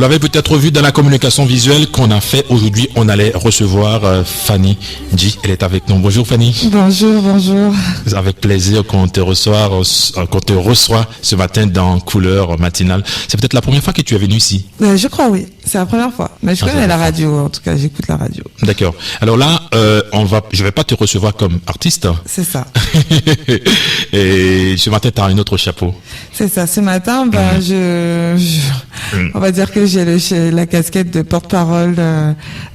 l'avez peut-être vu dans la communication visuelle qu'on a fait aujourd'hui. On allait recevoir Fanny G. Elle est avec nous. Bonjour Fanny. Bonjour. Avec plaisir qu'on te reçoit ce matin dans Couleur Matinale. C'est peut-être la première fois que tu es venu ici. Je crois oui. C'est la première fois. Mais je connais la radio. En tout cas, j'écoute la radio. D'accord. Alors là, je vais pas te recevoir comme artiste. C'est ça. Et ce matin, tu as un autre chapeau. C'est ça. Ce matin, on va dire que j'ai la casquette de porte-parole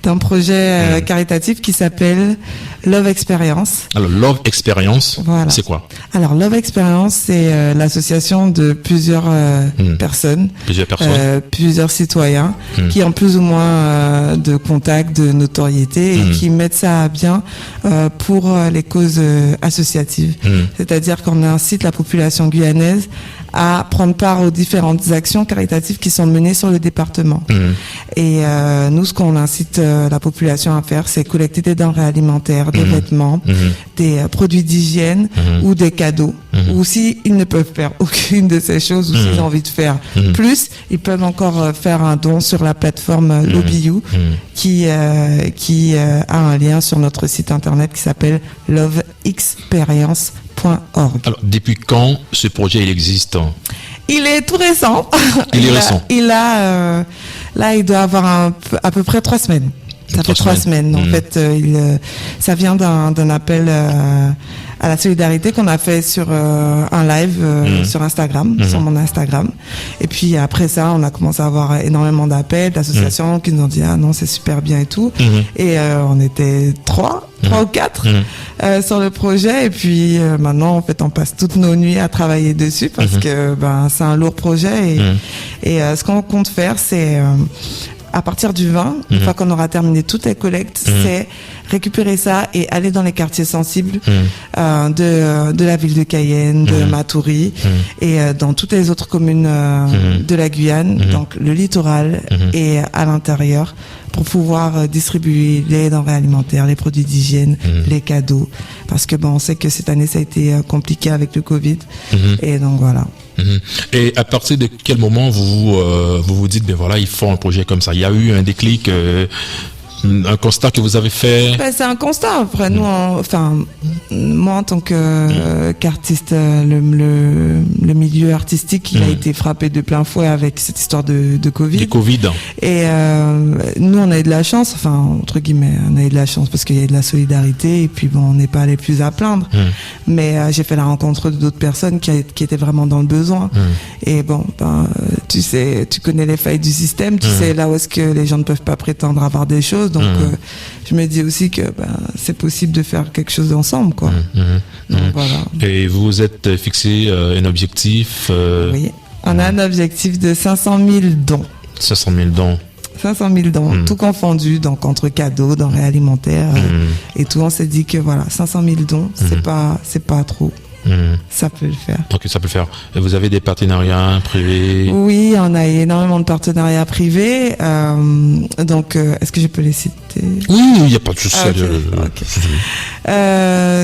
d'un projet caritatif qui s'appelle Love Experience. Alors, Love Experience, voilà. C'est quoi? Alors, Love Experience, c'est l'association de plusieurs personnes, plusieurs citoyens qui ont plus ou moins de contacts, de notoriété et qui mettent ça à bien pour les causes associatives. C'est-à-dire qu'on incite la population guyanaise à prendre part aux différentes actions caritatives qui sont menées sur le département. Et nous, ce qu'on incite la population à faire, c'est collecter des denrées alimentaires, des vêtements, des produits d'hygiène ou des cadeaux. Ou si ils ne peuvent faire aucune de ces choses, ou s'ils ont envie de faire plus, ils peuvent encore faire un don sur la plateforme Lobby-You qui a un lien sur notre site internet qui s'appelle loveexperience.org. Alors, depuis quand ce projet il existe? Il est tout récent. Il doit avoir à peu près 3 semaines. Ça fait 3 semaines. En fait, ça vient d'un appel à la solidarité qu'on a fait sur un live sur Instagram, sur mon Instagram. Et puis après ça, on a commencé à avoir énormément d'appels d'associations qui nous ont dit ah non, c'est super bien et tout. Et on était 3 ou 4 sur le projet. Et puis maintenant, en fait, on passe toutes nos nuits à travailler dessus parce que c'est un lourd projet. Et ce qu'on compte faire, c'est à partir du 20, une fois qu'on aura terminé toutes les collectes, c'est récupérer ça et aller dans les quartiers sensibles de la ville de Cayenne, de Matoury et dans toutes les autres communes de la Guyane, donc le littoral et à l'intérieur, pour pouvoir distribuer les denrées alimentaires, les produits d'hygiène, les cadeaux. Parce que on sait que cette année, ça a été compliqué avec le Covid. Et donc voilà. Et à partir de quel moment vous dites, il faut un projet comme ça? Il y a eu un déclic, un constat que vous avez fait? C'est un constat. Après, moi, en tant qu'artiste, le milieu artistique, il a été frappé de plein fouet avec cette histoire de Covid. Du Covid. Et nous, on a eu de la chance, entre guillemets, on a eu de la chance parce qu'il y a eu de la solidarité et puis on n'est pas les plus à plaindre. Mais j'ai fait la rencontre d'autres personnes qui étaient vraiment dans le besoin. Et tu sais, tu connais les failles du système, tu sais là où est-ce que les gens ne peuvent pas prétendre avoir des choses. Donc je me dis aussi que c'est possible de faire quelque chose ensemble, quoi. Donc, voilà. Et vous vous êtes fixé un objectif? Oui, on a un objectif de 500 000 dons. 500 000 dons. 500 000 dons, tout confondu, donc entre cadeaux, denrées alimentaires et tout. On s'est dit que 500 000 dons, c'est pas trop. Ça peut le faire. Ok, ça peut le faire. Et vous avez des partenariats privés? Oui, on a énormément de partenariats privés. Donc, est-ce que je peux les citer? Oui, il n'y a pas de souci.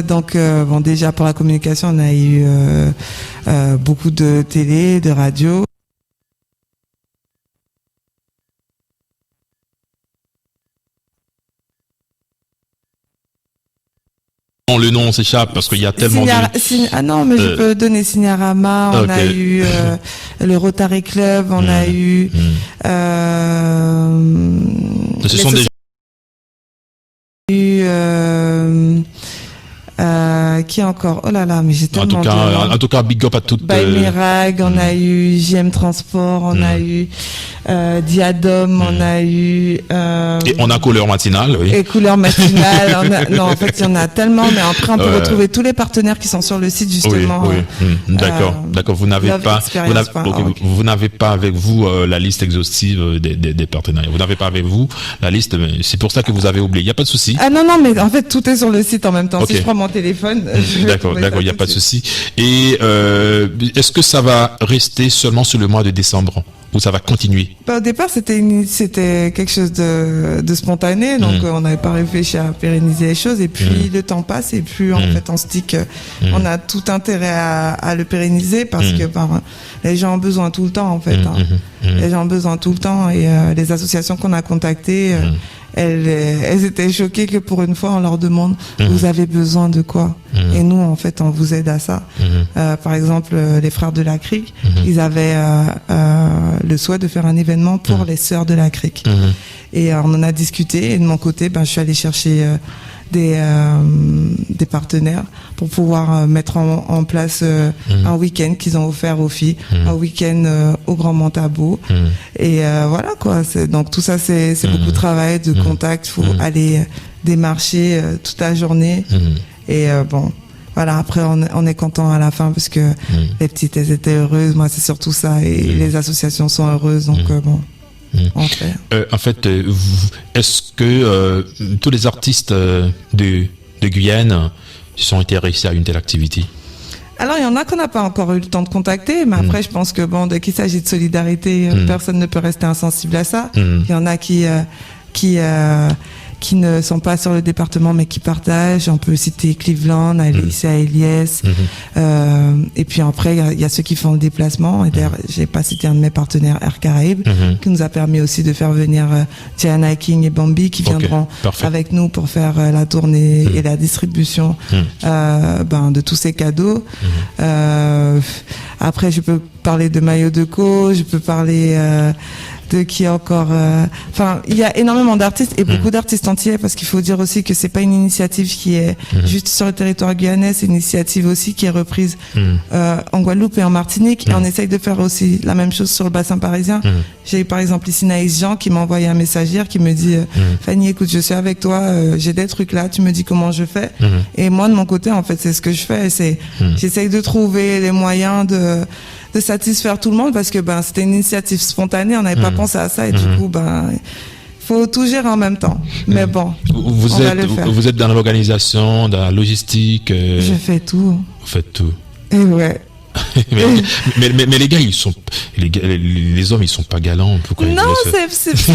Donc, déjà pour la communication, on a eu beaucoup de télé, de radio. Le nom s'échappe parce qu'il y a tellement je peux donner Signarama, on a eu le Rotary Club, on a eu ce sont des qui encore? Oh là là, mais j'ai tellement en tout cas, big up à toutes. By Mirag, on a eu JM Transport, on a eu Diadome, on a eu et on a Couleur Matinale, oui. Et Couleur Matinale. Non, en fait, il y en a tellement, mais après on peut retrouver tous les partenaires qui sont sur le site justement. Oui. D'accord. Vous n'avez pas avec vous la liste exhaustive des partenaires. Vous n'avez pas avec vous la liste, mais c'est pour ça que vous avez oublié. Il n'y a pas de souci. Ah non, mais en fait tout est sur le site en même temps. Si je prends mon téléphone. D'accord, il n'y a pas de souci. Et est-ce que ça va rester seulement sur le mois de décembre? ou ça va continuer? Au départ, c'était quelque chose de spontané, donc on n'avait pas réfléchi à pérenniser les choses. Et puis le temps passe, et plus en fait on se dit que on a tout intérêt à le pérenniser parce que les gens ont besoin tout le temps en fait. Les gens ont besoin tout le temps, et les associations qu'on a contactées, elles étaient choquées que pour une fois on leur demande vous avez besoin de quoi, et nous en fait on vous aide à ça. Par exemple, les frères de la Crique, ils avaient le souhait de faire un événement pour les sœurs de la Crique, et on en a discuté, et de mon côté je suis allée chercher des partenaires pour pouvoir mettre en place un week-end qu'ils ont offert aux filles, un week-end au Grand Montabou, et voilà quoi. Donc tout ça c'est beaucoup de travail, de contact, faut aller démarcher toute la journée, et voilà, après on est content à la fin parce que les petites elles étaient heureuses, moi c'est surtout ça, et les associations sont heureuses, donc En fait, est-ce que tous les artistes de Guyane sont intéressés à une telle activité? Alors, il y en a qu'on n'a pas encore eu le temps de contacter, mais après, je pense que dès qu'il s'agit de solidarité, personne ne peut rester insensible à ça. Il y en a qui ne sont pas sur le département mais qui partagent. On peut citer Cleveland, Alicia Eliès, et puis après il y a ceux qui font le déplacement, et d'ailleurs j'ai pas cité un de mes partenaires, Air Caraïbes, qui nous a permis aussi de faire venir Diana King et Bambi, qui viendront avec nous pour faire la tournée et la distribution de tous ces cadeaux. Après je peux parler de Maillot de Co, je peux parler de qui encore, il y a énormément d'artistes, et beaucoup d'artistes entiers, parce qu'il faut dire aussi que c'est pas une initiative qui est juste sur le territoire guyanais, c'est une initiative aussi qui est reprise en Guadeloupe et en Martinique, et on essaye de faire aussi la même chose sur le bassin parisien. J'ai eu par exemple ici Naïs Jean qui m'a envoyé un message hier qui me dit Fanny, écoute, je suis avec toi, j'ai des trucs là, tu me dis comment je fais, et moi de mon côté en fait c'est ce que je fais, j'essaye de trouver les moyens de satisfaire tout le monde, parce que c'était une initiative spontanée, on n'avait pas pensé à ça, et du coup faut tout gérer en même temps, mais bon, vous êtes dans l'organisation, dans la logistique, je fais tout. Vous faites tout. Et ouais. mais les gars, les hommes, ils sont pas galants. Non, c'est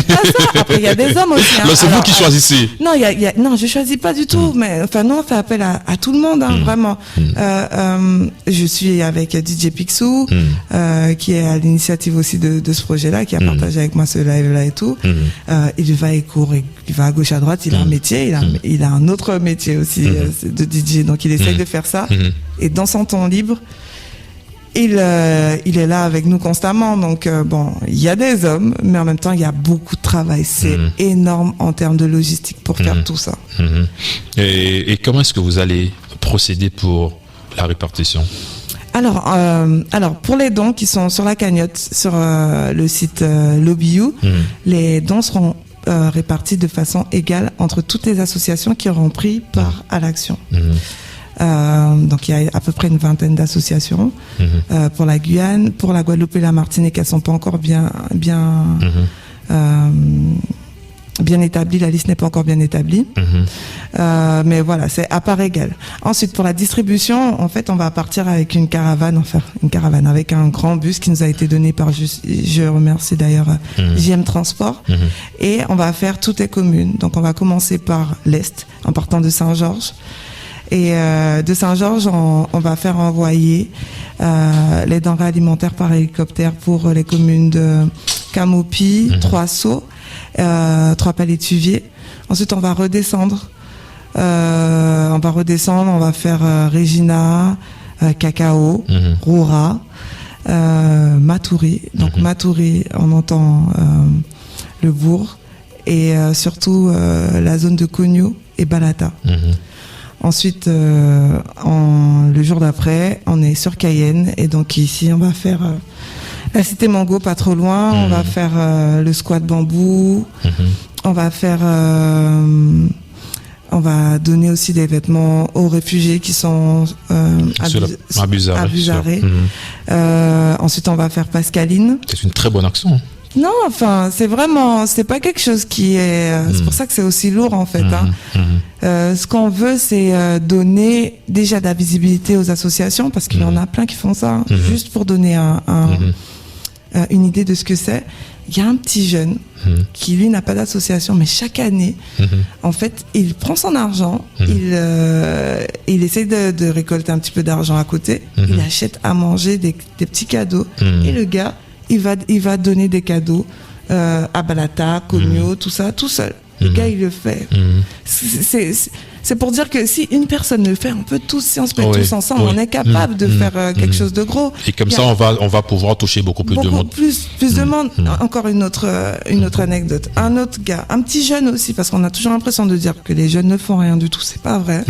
pas ça. Après, il y a des hommes aussi. C'est vous qui choisissez. Non, non, je choisis pas du tout. Mais enfin, nous, on fait appel à tout le monde, vraiment. Je suis avec DJ Picsou, qui est à l'initiative aussi de ce projet-là, qui a partagé avec moi ce live-là et tout. Il va, il court, il va à gauche, à droite. Il a un métier, il a un autre métier aussi de DJ. Donc, il essaye de faire ça. Et dans son temps libre, il est là avec nous constamment, donc il y a des hommes, mais en même temps il y a beaucoup de travail, c'est énorme en termes de logistique pour faire tout ça. Et comment est-ce que vous allez procéder pour la répartition? Alors pour les dons qui sont sur la cagnotte, sur le site Lobbyou, les dons seront répartis de façon égale entre toutes les associations qui auront pris part à l'action. Donc il y a à peu près une vingtaine d'associations pour la Guyane, pour la Guadeloupe et la Martinique, elles sont pas encore bien établies, la liste n'est pas encore bien établie, mais voilà, c'est à part égale. Ensuite, pour la distribution, en fait on va partir avec une caravane avec un grand bus qui nous a été donné par, je remercie d'ailleurs JM Transport, et on va faire toutes les communes. Donc on va commencer par l'Est en partant de Saint-Georges. Et de Saint-Georges, on va faire envoyer les denrées alimentaires par hélicoptère pour les communes de Camopi, Trois-Sceaux, Trois-Palétuviers. Ensuite, on va redescendre. On va faire Regina, Cacao, Roura, Matoury. Donc Matoury, on entend le bourg, et surtout la zone de Cogno et Balata. Ensuite, le jour d'après, on est sur Cayenne, et donc ici, on va faire la cité Mango, pas trop loin. On va faire le squat Bambou. On va faire, on va donner aussi des vêtements aux réfugiés qui sont à Buzaré. Ensuite, on va faire Pascaline. C'est une très bonne action. Non, enfin, c'est pas quelque chose qui est, c'est pour ça que c'est aussi lourd, en fait, ce qu'on veut, c'est donner déjà de la visibilité aux associations, parce qu'il y en a plein qui font ça, juste pour donner une idée de ce que c'est, il y a un petit jeune qui, lui, n'a pas d'association, mais chaque année, en fait, il prend son argent, il essaie de récolter un petit peu d'argent à côté, il achète à manger des petits cadeaux, et le gars, il va donner des cadeaux à Balata, Cogno, tout ça, tout seul. Le gars, il le fait. C'est pour dire que si une personne le fait, on peut tous, si on se met tous ensemble, on est capable de faire quelque chose de gros. Et comme ça, on va pouvoir toucher beaucoup plus de monde. Plus de monde. Encore une autre anecdote. Un autre gars, un petit jeune aussi, parce qu'on a toujours l'impression de dire que les jeunes ne font rien du tout. C'est pas vrai.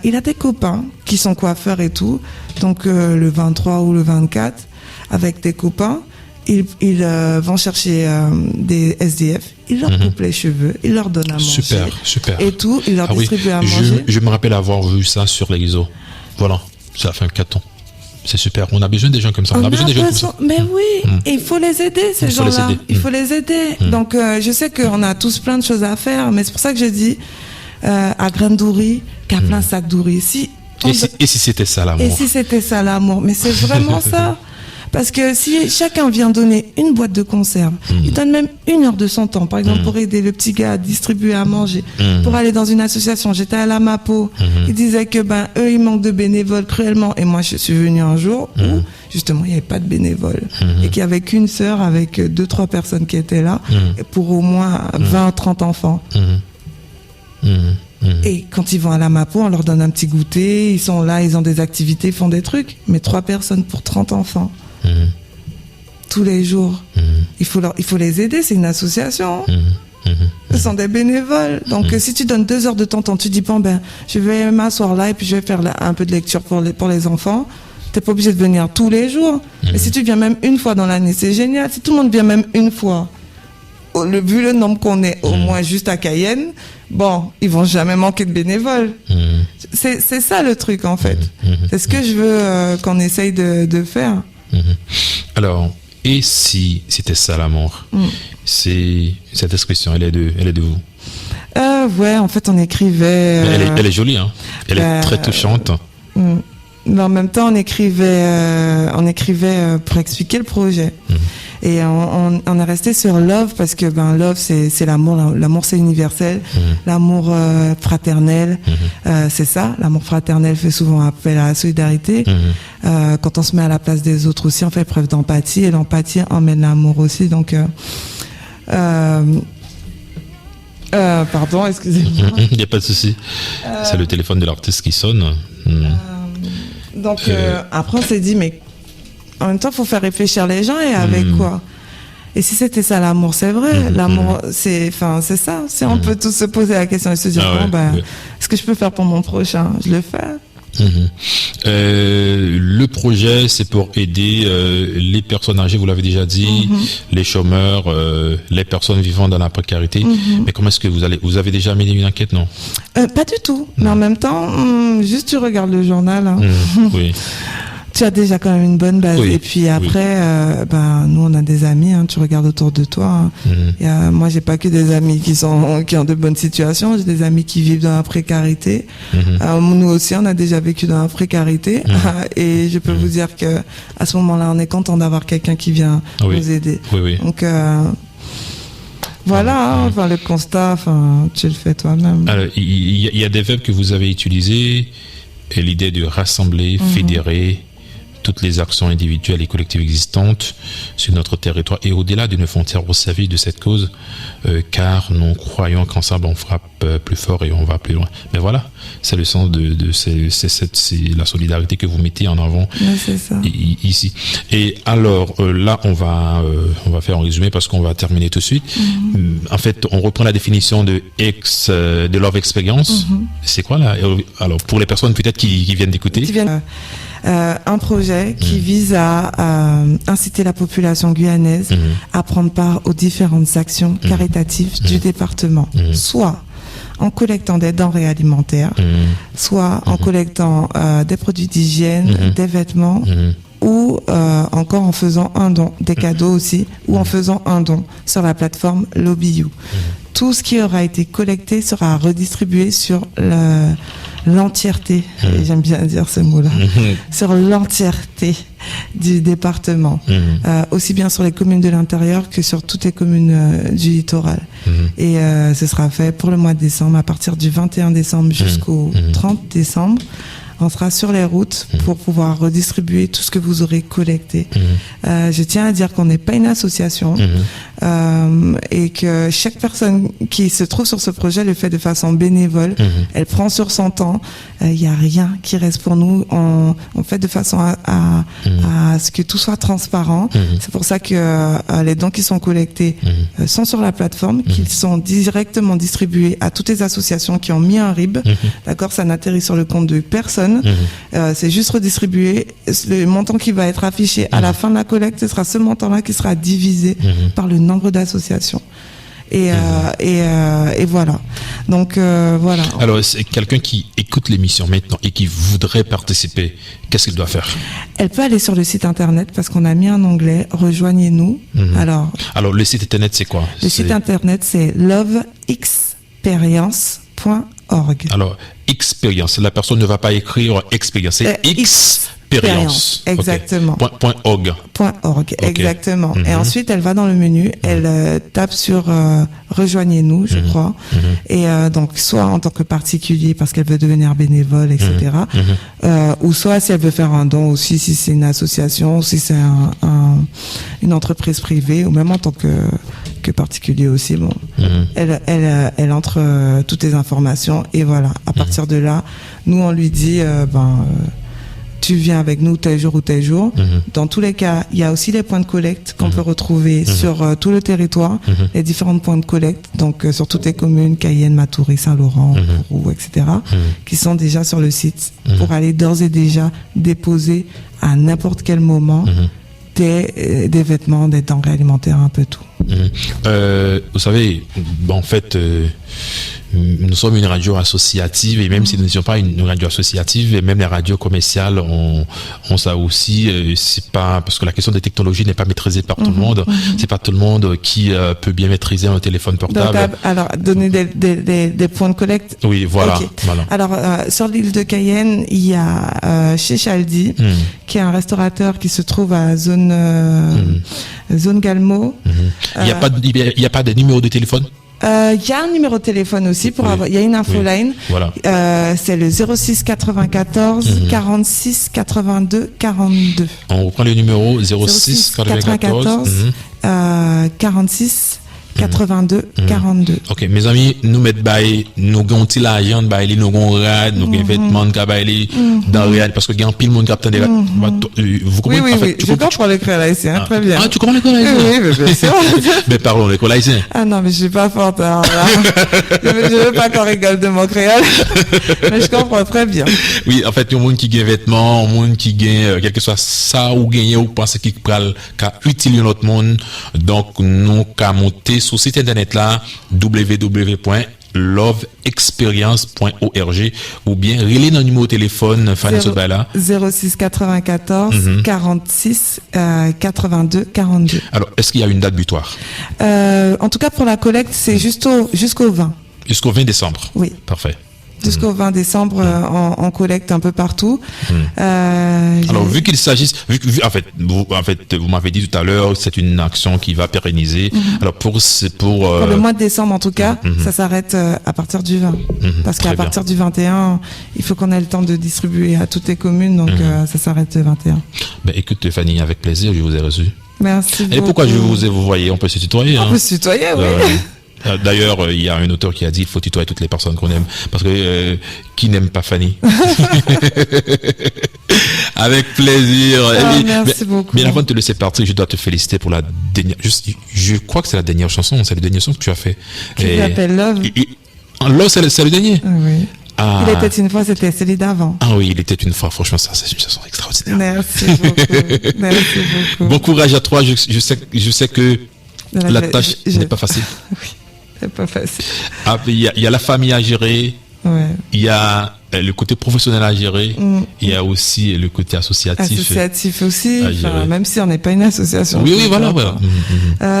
Il a des copains qui sont coiffeurs et tout. Donc, le 23 ou le 24, avec des copains, ils vont chercher des SDF, ils leur coupent les cheveux, ils leur donnent à manger. Super. Et tout, ils leur distribuent à manger. Je me rappelle avoir vu ça sur les réseaux. Voilà, ça fait un carton. C'est super. On a besoin des gens comme ça. On a besoin des gens comme ça. Mais oui, et il faut les aider, ces gens-là. Il faut les aider. Donc, je sais qu'on a tous plein de choses à faire, mais c'est pour ça que je dis à Grandouri, qu'à plein sac d'ouri. Et si c'était ça l'amour? Et si c'était ça l'amour? Mais c'est vraiment ça. Parce que si chacun vient donner une boîte de conserve, il donne même 1 heure de son temps, par exemple, pour aider le petit gars à distribuer à manger, pour aller dans une association. J'étais à la Mapo, ils disaient que eux, ils manquent de bénévoles cruellement. Et moi, je suis venue un jour où, justement, il n'y avait pas de bénévoles. Et qu'il n'y avait qu'une sœur avec 2-3 personnes qui étaient là, pour au moins 20-30 enfants. Et quand ils vont à la Mapo, on leur donne un petit goûter, ils sont là, ils ont des activités, ils font des trucs. Mais 3 personnes pour 30 enfants. Tous les jours. Il faut les aider, c'est une association. Ce sont des bénévoles. Donc si tu donnes 2 heures de ton temps, tu dis bon je vais m'asseoir là et puis je vais faire un peu de lecture pour les enfants. T'es pas obligé de venir tous les jours. Mais si tu viens même une fois dans l'année, c'est génial. Si tout le monde vient même une fois, vu le nombre qu'on est, au moins juste à Cayenne, ils vont jamais manquer de bénévoles. C'est ça le truc en fait. C'est ce que je veux qu'on essaye de faire. Alors, et si c'était ça l'amour? Cette expression, elle est de vous? Ouais, en fait, on écrivait. Elle est jolie, hein. Elle est très touchante. Mais en même temps, on écrivait pour expliquer le projet. Et on est resté sur love parce que love c'est l'amour, l'amour c'est universel, l'amour fraternel, c'est ça, l'amour fraternel fait souvent appel à la solidarité. Quand on se met à la place des autres aussi, on fait preuve d'empathie et l'empathie emmène l'amour aussi. Donc pardon, excusez-moi. Il n'y a pas de souci. C'est le téléphone de l'artiste qui sonne. Donc après on s'est dit mais en même temps, il faut faire réfléchir les gens et avec quoi? Et si c'était ça l'amour, c'est vrai. L'amour, c'est ça. Si on peut tous se poser la question et se dire, est-ce que je peux faire pour mon prochain? Je le fais. Le projet, c'est pour aider les personnes âgées, vous l'avez déjà dit, les chômeurs, les personnes vivant dans la précarité. Mais comment est-ce que vous avez déjà mené une enquête, non? Pas du tout. Mais en même temps, juste tu regardes le journal. Hein. Oui. Tu as déjà quand même une bonne base. Et puis après, nous on a des amis, hein, tu regardes autour de toi. Hein. Moi j'ai pas que des amis qui ont de bonnes situations, j'ai des amis qui vivent dans la précarité. Nous aussi on a déjà vécu dans la précarité. Et je peux vous dire que à ce moment-là on est content d'avoir quelqu'un qui vient nous aider. Donc voilà, le constat, tu le fais toi-même. Alors, il y a des verbes que vous avez utilisés, et l'idée de rassembler, fédérer toutes les actions individuelles et collectives existantes sur notre territoire et au-delà de nos frontières au service de cette cause, car nous croyons qu'ensemble on frappe plus fort et on va plus loin. Mais voilà, c'est le sens c'est la solidarité que vous mettez en avant ici. Et alors là, on va faire un résumé parce qu'on va terminer tout de suite. En fait, on reprend la définition de Love Experience. C'est quoi là? Alors pour les personnes peut-être qui viennent d'écouter. Un projet qui vise à inciter la population guyanaise à prendre part aux différentes actions caritatives du département, soit en collectant des denrées alimentaires, soit en collectant des produits d'hygiène, des vêtements, ou encore en faisant un don, des cadeaux aussi, ou en faisant un don sur la plateforme Lobby You. tout ce qui aura été collecté sera redistribué sur l'entièreté, j'aime bien dire ce mot-là, sur l'entièreté du département, aussi bien sur les communes de l'intérieur que sur toutes les communes du littoral. Et ce sera fait pour le mois de décembre, à partir du 21 décembre jusqu'au 30 décembre. On sera sur les routes pour pouvoir redistribuer tout ce que vous aurez collecté. Je tiens à dire qu'on n'est pas une association et que chaque personne qui se trouve sur ce projet le fait de façon bénévole. Elle prend sur son temps. Il n'y a rien qui reste pour nous. On fait de façon à ce que tout soit transparent. C'est pour ça que les dons qui sont collectés sont sur la plateforme, qu'ils sont directement distribués à toutes les associations qui ont mis un RIB. D'accord, ça n'atterrit sur le compte de personne. C'est juste redistribué. Le montant qui va être affiché à la fin de la collecte, ce sera ce montant-là qui sera divisé par le nombre d'associations. Et voilà. Donc voilà. Alors, c'est quelqu'un qui écoute l'émission maintenant et qui voudrait participer, qu'est-ce qu'il doit faire? Elle peut aller sur le site internet parce qu'on a mis un onglet Rejoignez-nous. Alors le site internet, c'est quoi? Site internet, c'est loveexperience.org. Alors, expérience. La personne ne va pas écrire expérience, c'est expérience. Exactement. Okay. .org. .org, okay. Exactement. Et ensuite, elle va dans le menu, elle tape sur Rejoignez-nous, je crois. Et donc, soit en tant que particulier, parce qu'elle veut devenir bénévole, etc. Ou soit si elle veut faire un don aussi, si c'est une association, ou si c'est une entreprise privée, ou même en tant que particulier aussi. Bon, elle entre toutes les informations et voilà. À partir de là, nous on lui dit tu viens avec nous tel jour ou tel jour. Dans tous les cas, il y a aussi les points de collecte qu'on peut retrouver sur tout le territoire, les différents points de collecte, donc sur toutes les communes, Cayenne, Matoury, Saint-Laurent, Kourou, etc., qui sont déjà sur le site pour aller d'ores et déjà déposer à n'importe quel moment des vêtements, des denrées alimentaires, un peu tout. Vous savez, en fait, nous sommes une radio associative et même si nous ne sommes pas une radio associative, et même les radios commerciales ont ça aussi. C'est pas parce que la question des technologies n'est pas maîtrisée par tout le monde. C'est pas tout le monde qui peut bien maîtriser un téléphone portable. Donc, alors, donner des points de collecte. Oui, voilà. Okay. Voilà. Alors, sur l'île de Cayenne, il y a chez Chaldi, qui est un restaurateur qui se trouve à zone Galmo. Il n'y a pas de numéro de téléphone? Il y a un numéro de téléphone aussi pour avoir. Il y a une infoline. Voilà. C'est le 06 94 46 82 42. On reprend le numéro 06 94 46 82 42. Ok, mes amis, nous mettons nous avons l'argent, nous avons rad, nous avons vêtements, nous avons dans réel parce que il y a un pile monde qui attend là. Vous comprenez? Oui, je comprends l'école haïtien, très bien. Ah, tu comprends l'école haïtien? Oui, bien sûr. Mais parlons l'école haïtien. Ah non, mais je suis pas forte. Alors là. Je veux pas qu'on rigole de mon créole. Mais je comprends très bien. Oui, en fait, il y a un monde qui gagne vêtements, un monde qui gagne quel que soit ça ou gagner ou penser qu'il peut utiliser notre monde. Donc, nous qu'à monter sur ce site internet là, www.loveexperience.org ou bien relais dans le numéro de téléphone Fanny Sotbala 06 94 46 82 42. Alors, est-ce qu'il y a une date butoir? En tout cas, pour la collecte, c'est jusqu'au 20. Jusqu'au 20 décembre? Oui. Parfait. Jusqu'au 20 décembre, on collecte un peu partout. Alors, vu qu'il s'agisse, en fait, vous m'avez dit tout à l'heure, c'est une action qui va pérenniser. Alors, pour le mois de décembre, en tout cas, ça s'arrête à partir du 20. Parce qu'à partir du 21, il faut qu'on ait le temps de distribuer à toutes les communes, donc ça s'arrête le 21. Ben, écoute, Fanny, avec plaisir, je vous ai reçu. Merci beaucoup. Et pourquoi vous voyez, on peut se tutoyer. On peut se tutoyer, oui. D'ailleurs, il y a un auteur qui a dit qu'il faut tutoyer toutes les personnes qu'on aime. Parce que qui n'aime pas Fanny? Avec plaisir. Merci beaucoup. Mais avant de te laisser partir, je dois te féliciter pour la dernière. Je crois que c'est la dernière chanson. C'est le dernier son que tu as fait. Qui s'appelle Love. Love, c'est le dernier? Oui. Il était une fois, c'était celui d'avant. Ah oui, il était une fois. Franchement, ça, c'est une chanson extraordinaire. Merci beaucoup. Merci beaucoup. Bon courage à toi. Je sais que la tâche n'est pas facile. Oui. C'est pas facile. Il y a la famille à gérer. Ouais. Il y a le côté professionnel à gérer, il y a aussi le côté associatif. Associatif aussi, même si on n'est pas une association. Oui, voilà.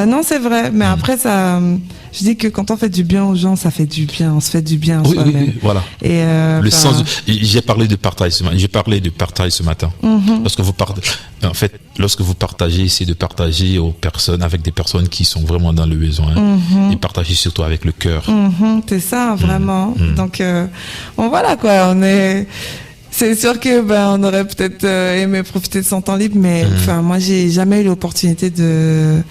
Non, c'est vrai, mais après, ça, je dis que quand on fait du bien aux gens, ça fait du bien, on se fait du bien soi-même. Oui, voilà. Et le sens j'ai parlé de partage ce matin. Lorsque vous partagez, c'est de partager aux personnes, avec des personnes qui sont vraiment dans le besoin, et partager surtout avec le cœur. C'est ça, vraiment. Donc, voilà quoi, c'est sûr que on aurait peut-être aimé profiter de son temps libre, mais moi j'ai jamais eu l'opportunité de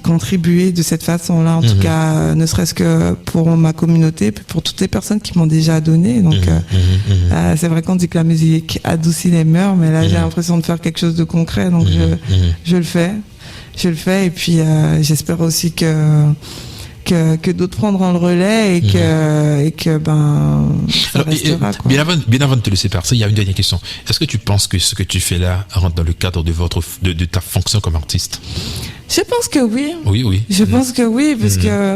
contribuer de cette façon-là, en tout cas, ne serait-ce que pour ma communauté, puis pour toutes les personnes qui m'ont déjà donné. Donc, c'est vrai qu'on dit que la musique adoucit les mœurs, mais là, j'ai l'impression de faire quelque chose de concret, donc je le fais. Et puis, j'espère aussi que d'autres prendront le relais et que ça restera, quoi. Bien avant de te laisser passer, il y a une dernière question. Est-ce que tu penses que ce que tu fais là rentre dans le cadre de ta fonction comme artiste? Je pense que oui. Oui. Je pense que oui, parce que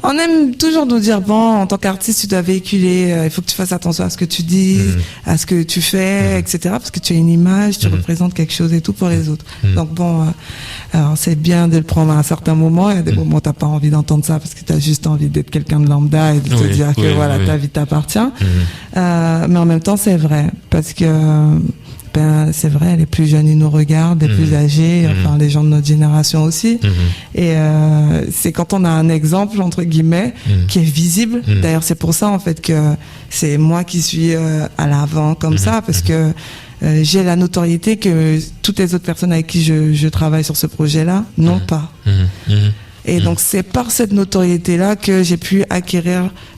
on aime toujours nous dire, en tant qu'artiste, tu dois véhiculer, il faut que tu fasses attention à ce que tu dis, à ce que tu fais, etc. Parce que tu as une image, tu représentes quelque chose et tout pour les autres. Donc alors c'est bien de le prendre à un certain moment. Il y a des moments où t'as pas envie d'entendre ça parce que tu as juste envie d'être quelqu'un de lambda et de te dire que ta vie t'appartient. Mais en même temps, c'est vrai, parce que c'est vrai, les plus jeunes, ils nous regardent, les plus âgés, enfin les gens de notre génération aussi. Et c'est quand on a un exemple, entre guillemets, qui est visible. D'ailleurs, c'est pour ça, en fait, que c'est moi qui suis à l'avant comme ça, parce que j'ai la notoriété que toutes les autres personnes avec qui je travaille sur ce projet-là n'ont pas. Et donc, c'est par cette notoriété-là que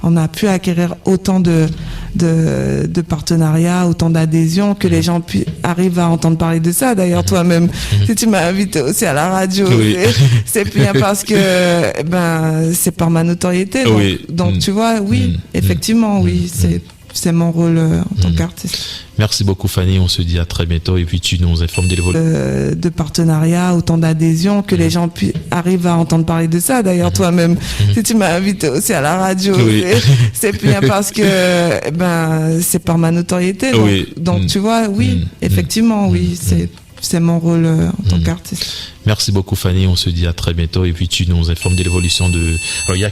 on a pu acquérir autant de partenariats, autant d'adhésions, que les gens arrivent à entendre parler de ça. D'ailleurs, toi-même, si tu m'as invité aussi à la radio, c'est bien parce que, c'est par ma notoriété. Donc, tu vois, effectivement, c'est mon rôle en tant qu'artiste. Merci beaucoup Fanny, on se dit à très bientôt et puis tu nous informes de l'évolution. De partenariats, autant d'adhésions, que les gens arrivent à entendre parler de ça. D'ailleurs, toi-même, si tu m'as invité aussi à la radio, c'est bien parce que c'est par ma notoriété. Donc tu vois, effectivement, c'est mon rôle en tant qu'artiste. Merci beaucoup Fanny, on se dit à très bientôt et puis tu nous informes de l'évolution de... Alors, il y a